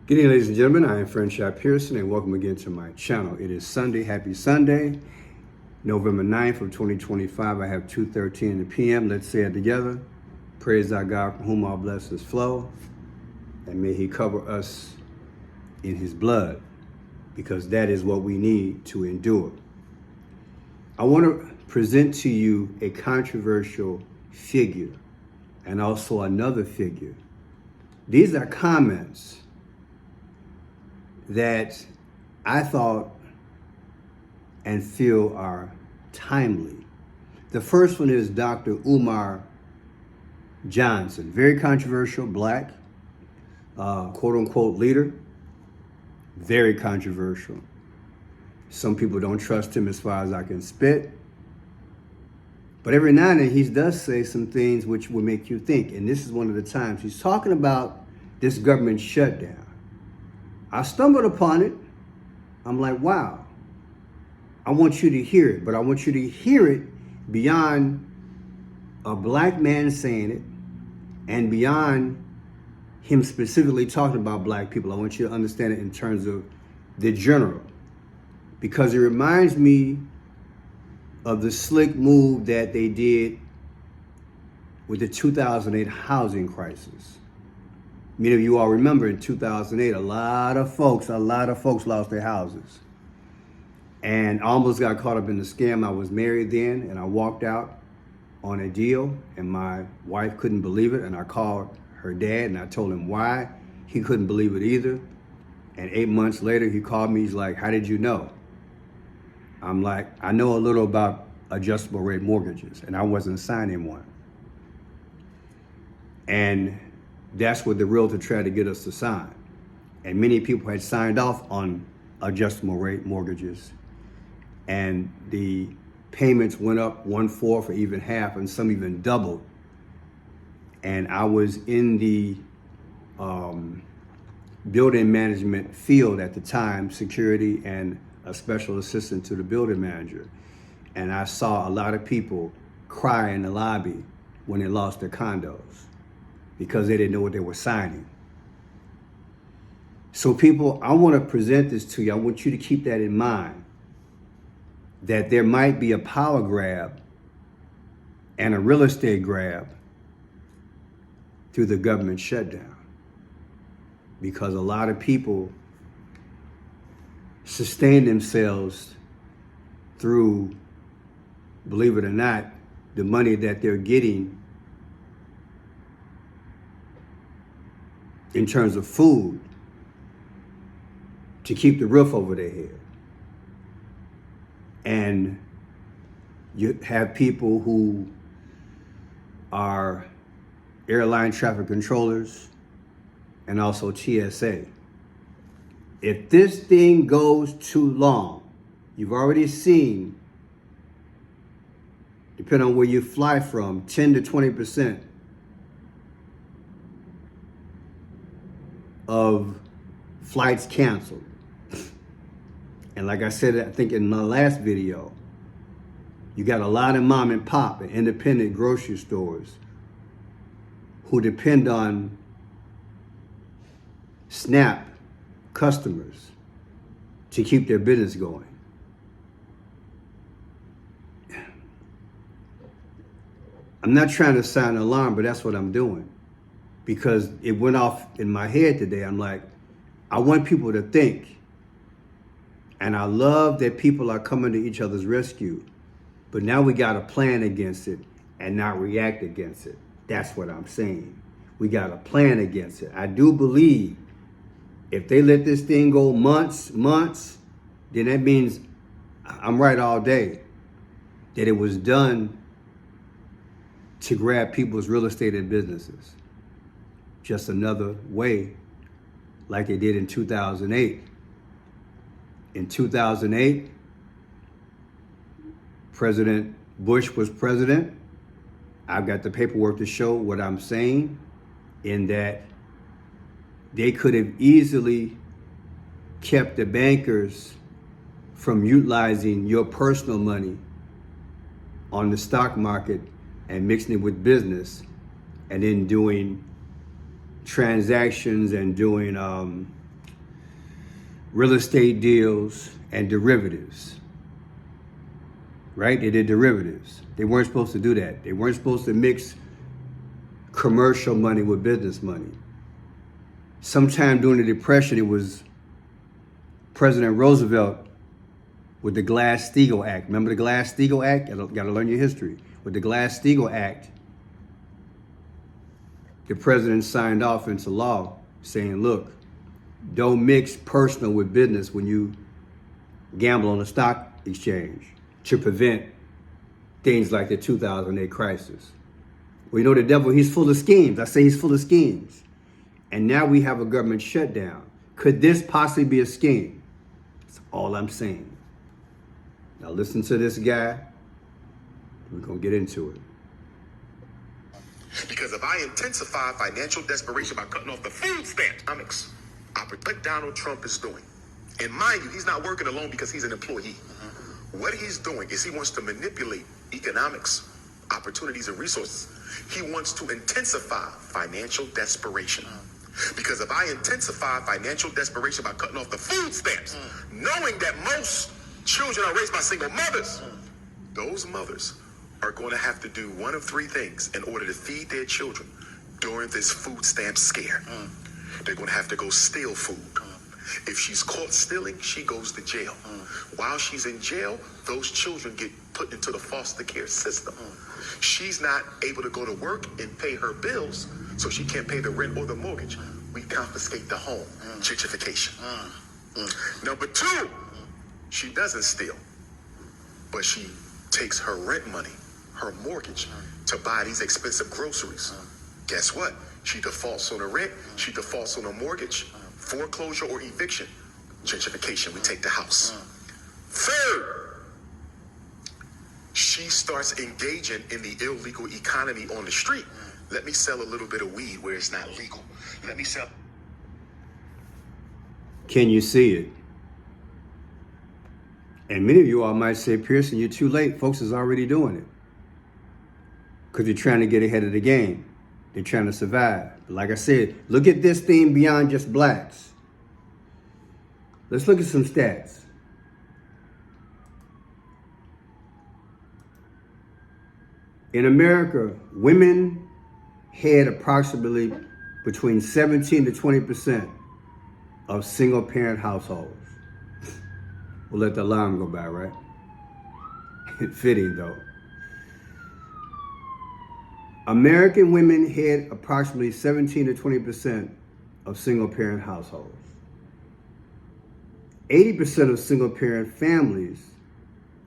Good evening, ladies and gentlemen. I am Friendship Pearson, and welcome again to my channel. It is Sunday. Happy Sunday, November 9th of 2025. I have 2:13 p.m. Let's say it together. Praise our God, from whom all blessings flow, and may He cover us in His blood, because that is what we need to endure. I want to present to you a controversial figure and also another figure. These are comments that I thought and feel are timely. The first one is Dr. Umar Johnson, very controversial, black, quote unquote leader, very controversial. Some people don't trust him as far as I can spit. But every now and then he does say some things which will make you think. And this is one of the times he's talking about this government shutdown. I stumbled upon it. I'm like, wow, I want you to hear it, but I want you to hear it beyond a black man saying it and beyond him specifically talking about black people. I want you to understand it in terms of the general, because it reminds me of the slick move that they did with the 2008 housing crisis. Many of you all remember in 2008, a lot of folks lost their houses. And I almost got caught up in the scam. I was married then, and I walked out on a deal, and my wife couldn't believe it. And I called her dad, and I told him why. He couldn't believe it either. And 8 months later, he called me. He's like, "How did you know?" I'm like, "I know a little about adjustable rate mortgages, and I wasn't signing one." And that's what the realtor tried to get us to sign. And many people had signed off on adjustable rate mortgages. And the payments went up 1/4 or even half, and some even doubled. And I was in the building management field at the time, security and a special assistant to the building manager. And I saw a lot of people cry in the lobby when they lost their condos, because they didn't know what they were signing. So people, I want to present this to you. I want you to keep that in mind, that there might be a power grab and a real estate grab through the government shutdown, because a lot of people sustain themselves through, believe it or not, the money that they're getting in terms of food to keep the roof over their head. And you have people who are airline traffic controllers and also TSA. If this thing goes too long, you've already seen, depending on where you fly from, 10 to 20% of flights canceled. And like I said, I think in my last video, you got a lot of mom and pop and independent grocery stores who depend on SNAP customers to keep their business going. I'm not trying to sound an alarm, but that's what I'm doing, because it went off in my head today. I'm like, I want people to think. And I love that people are coming to each other's rescue. But now we got to plan against it and not react against it. That's what I'm saying. We got to plan against it. I do believe if they let this thing go months, then that means I'm right all day, that it was done to grab people's real estate and businesses. Just another way, like they did in 2008. In 2008, President Bush was president. I've got the paperwork to show what I'm saying, in that they could have easily kept the bankers from utilizing your personal money on the stock market and mixing it with business, and then doing transactions and doing real estate deals, and derivatives. Right? They did derivatives. They weren't supposed to do that. They weren't supposed to mix commercial money with business money. Sometime during the Depression, it was President Roosevelt with the Glass-Steagall Act. Remember the Glass-Steagall Act? You got to learn your history. With the Glass-Steagall Act, the president signed off into law saying, look, don't mix personal with business when you gamble on the stock exchange, to prevent things like the 2008 crisis. Well, you know, the devil, he's full of schemes. I say he's full of schemes. And now we have a government shutdown. Could this possibly be a scheme? That's all I'm saying. Now listen to this guy. We're going to get into it. Because if I intensify financial desperation by cutting off the food stamps, I predict what Donald Trump is doing. And mind you, he's not working alone because he's an employee. What he's doing is he wants to manipulate economics, opportunities, and resources. He wants to intensify financial desperation. Because if I intensify financial desperation by cutting off the food stamps, knowing that most children are raised by single mothers, those mothers are going to have to do one of three things in order to feed their children during this food stamp scare. They're going to have to go steal food. If she's caught stealing, she goes to jail. While she's in jail, those children get put into the foster care system. She's not able to go to work and pay her bills, so she can't pay the rent or the mortgage. We confiscate the home. Gentrification. Number two, she doesn't steal, but she takes her rent money, her mortgage, to buy these expensive groceries. Guess what? She defaults on her rent, she defaults on her mortgage, foreclosure or eviction. Gentrification, we take the house. Third, she starts engaging in the illegal economy on the street. Let me sell a little bit of weed where it's not legal. Let me sell. Can you see it? And many of you all might say, Pearson, you're too late. Folks is already doing it. Because you're trying to get ahead of the game. They're trying to survive. But like I said, look at this thing beyond just blacks. Let's look at some stats. In America, women had approximately between 17 to 20% of single parent households. We'll let the alarm go by, right? Fitting though. American women had approximately 17 to 20% of single parent households. 80% of single parent families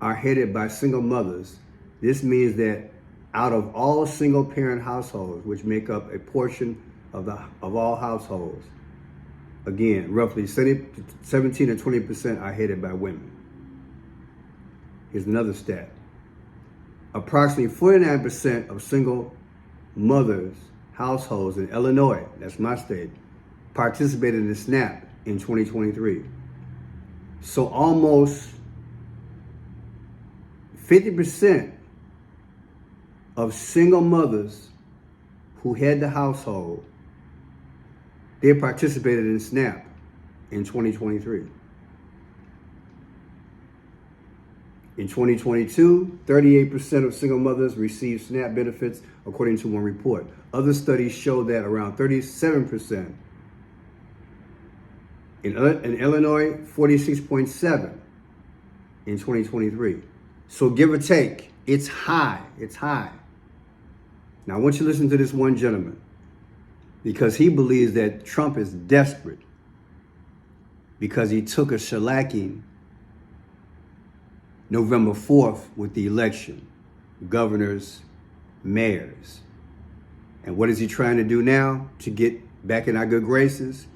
are headed by single mothers. This means that out of all single parent households, which make up a portion of all households, again, roughly 17 to 20% are headed by women. Here's another stat. Approximately 49% of single mothers' households in Illinois, that's my state, participated in SNAP in 2023. So almost 50% of single mothers who had the household, they participated in SNAP in 2023. In 2022, 38% of single mothers received SNAP benefits, according to one report. Other studies show that around 37%. In Illinois, 46.7% in 2023. So give or take, it's high. It's high. Now I want you to listen to this one gentleman, because he believes that Trump is desperate because he took a shellacking November 4th with the election, governors, mayors. And what is he trying to do now to get back in our good graces?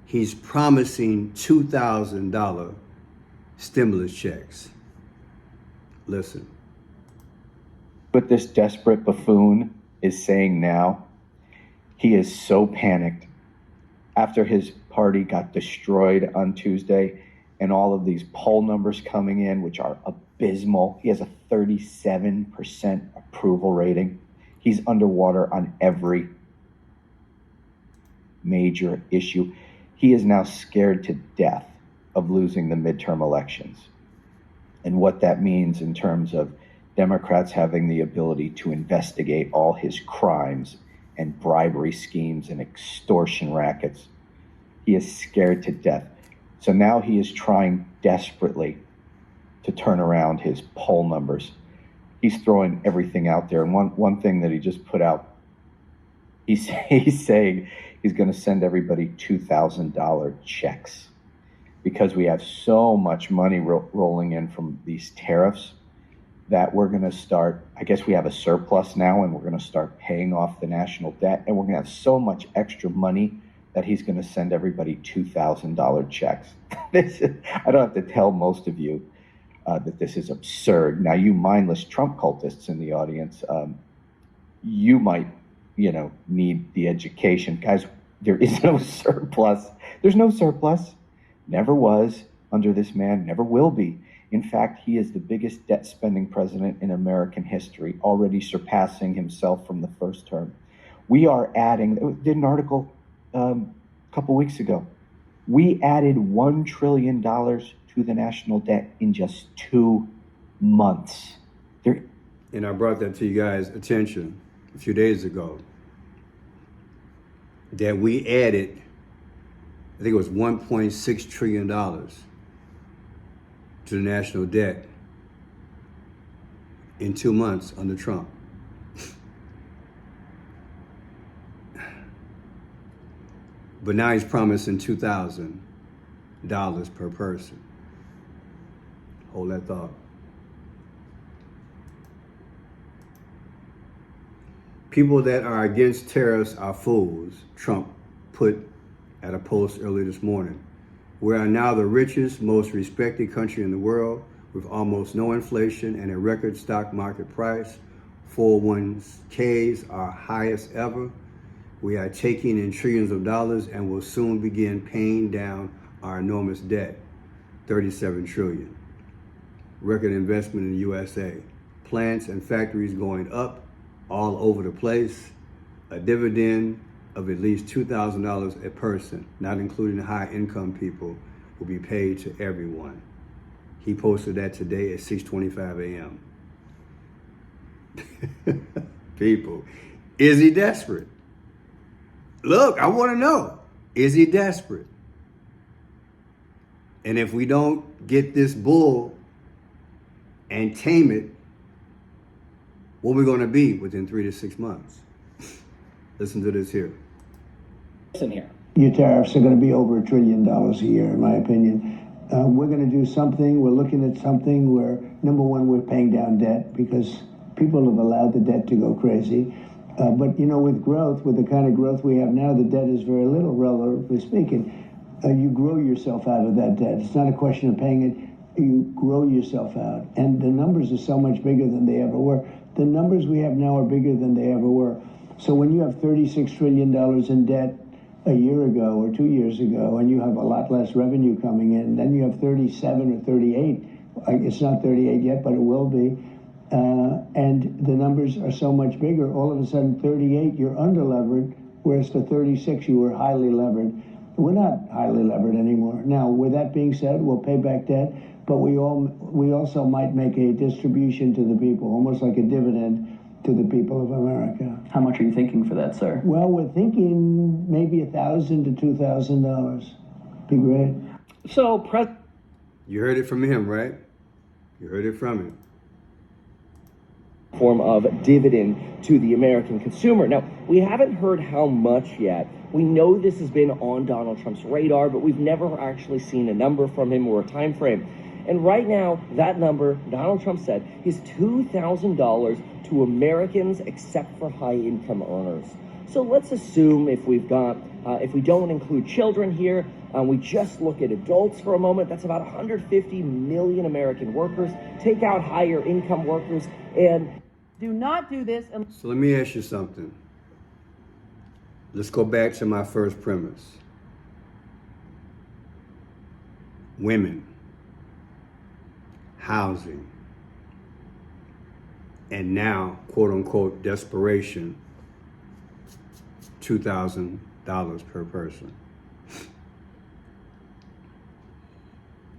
He's promising $2,000 stimulus checks. Listen. What this desperate buffoon is saying now, he is so panicked after his party got destroyed on Tuesday and all of these poll numbers coming in, which are abysmal. He has a 37% approval rating. He's underwater on every major issue. He is now scared to death of losing the midterm elections. And what that means in terms of Democrats having the ability to investigate all his crimes and bribery schemes and extortion rackets. He is scared to death. So now he is trying desperately to turn around his poll numbers. He's throwing everything out there. And one thing that he just put out, he's saying he's going to send everybody $2,000 checks because we have so much money rolling in from these tariffs that we're going to start, I guess we have a surplus now, and we're going to start paying off the national debt, and we're going to have so much extra money that he's going to send everybody $2,000 checks. I don't have to tell most of you that this is absurd. Now, you mindless Trump cultists in the audience, you might, need the education. Guys, there is no surplus. There's no surplus. Never was under this man, never will be. In fact, he is the biggest debt spending president in American history, already surpassing himself from the first term. We are adding, did an article a couple weeks ago. We added $1 trillion to the national debt in just 2 months. And I brought that to you guys' attention a few days ago, that we added, I think it was $1.6 trillion to the national debt in 2 months under Trump. But now he's promising $2,000 per person. Hold that thought. People that are against tariffs are fools, Trump put at a post early this morning. We are now the richest, most respected country in the world with almost no inflation and a record stock market price. 401ks are highest ever. We are taking in trillions of dollars and will soon begin paying down our enormous debt, 37 trillion. Record investment in the USA. Plants and factories going up all over the place. A dividend of at least $2,000 a person, not including high income people, will be paid to everyone. He posted that today at 6:25 a.m. People, is he desperate? Look, I want to know, is he desperate? And if we don't get this bull and tame it, what are we going to be within 3 to 6 months? Listen to this here. Listen here. Your tariffs are going to be over $1 trillion a year, in my opinion. We're going to do something. We're looking at something where, number one, we're paying down debt because people have allowed the debt to go crazy. But, with growth, with the kind of growth we have now, the debt is very little, relatively speaking. You grow yourself out of that debt. It's not a question of paying it. You grow yourself out. And the numbers are so much bigger than they ever were. The numbers we have now are bigger than they ever were. So when you have $36 trillion in debt a year ago or 2 years ago, and you have a lot less revenue coming in, then you have 37 or 38. It's not 38 yet, but it will be. And the numbers are so much bigger. All of a sudden, 38, you're under-levered, whereas for 36, you were highly levered. We're not highly levered anymore. Now, with that being said, we'll pay back debt, but we also might make a distribution to the people, almost like a dividend to the people of America. How much are you thinking for that, sir? Well, we're thinking maybe $1,000 to $2,000. Be great. So, You heard it from him, right? You heard it from him. Form of dividend to the American consumer. Now, we haven't heard how much yet. We know this has been on Donald Trump's radar, but we've never actually seen a number from him or a time frame. And right now, that number, Donald Trump said, is $2,000 to Americans except for high-income earners. So let's assume if we don't include children here, we just look at adults for a moment, that's about 150 million American workers. Take out higher income workers and do not do this. So let me ask you something. Let's go back to my first premise. Women, housing, and now, quote unquote, desperation, $2,000 per person.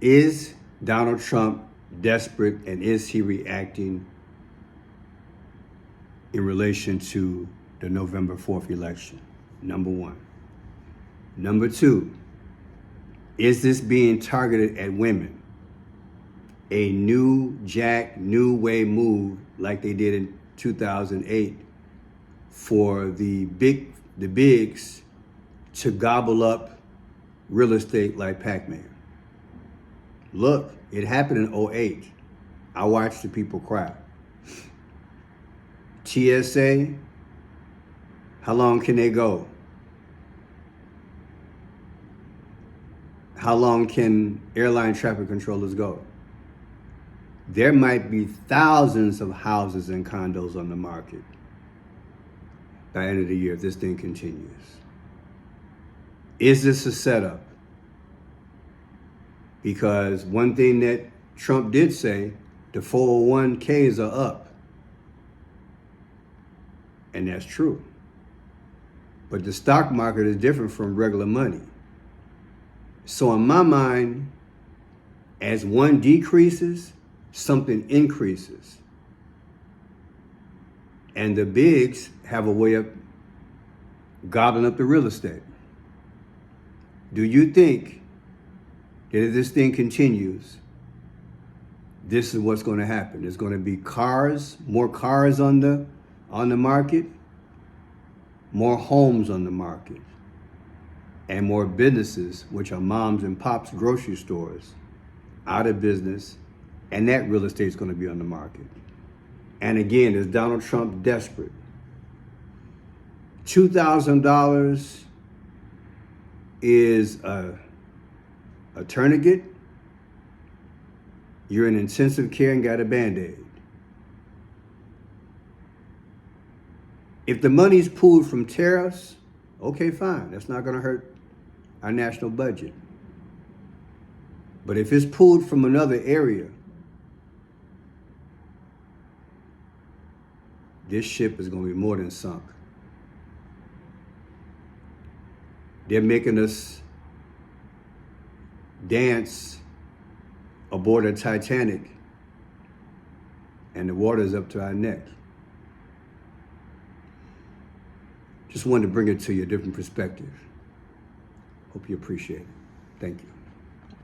Is Donald Trump desperate, and is he reacting in relation to the November 4th election? Number one. Number two, is this being targeted at women? A new way move like they did in 2008 for the bigs to gobble up real estate like Pac-Man. Look, it happened in 08. I watched the people cry. TSA, how long can they go? How long can airline traffic controllers go? There might be thousands of houses and condos on the market by the end of the year if this thing continues. Is this a setup? Because one thing that Trump did say, the 401ks are up. And that's true. But the stock market is different from regular money. So in my mind, as one decreases, something increases. And the bigs have a way of gobbling up the real estate. Do you think that if this thing continues, this is what's going to happen? There's going to be more cars on the market, more homes on the market, and more businesses, which are moms and pops grocery stores, out of business, and that real estate is going to be on the market. And again, is Donald Trump desperate? $2,000 is a tourniquet. You're in intensive care and got a Band-Aid. If the money's pulled from tariffs, okay, fine. That's not going to hurt our national budget. But if it's pulled from another area, this ship is going to be more than sunk. They're making us dance aboard a Titanic, and the water's up to our neck. Just wanted to bring it to you a different perspective. Hope you appreciate it. Thank you.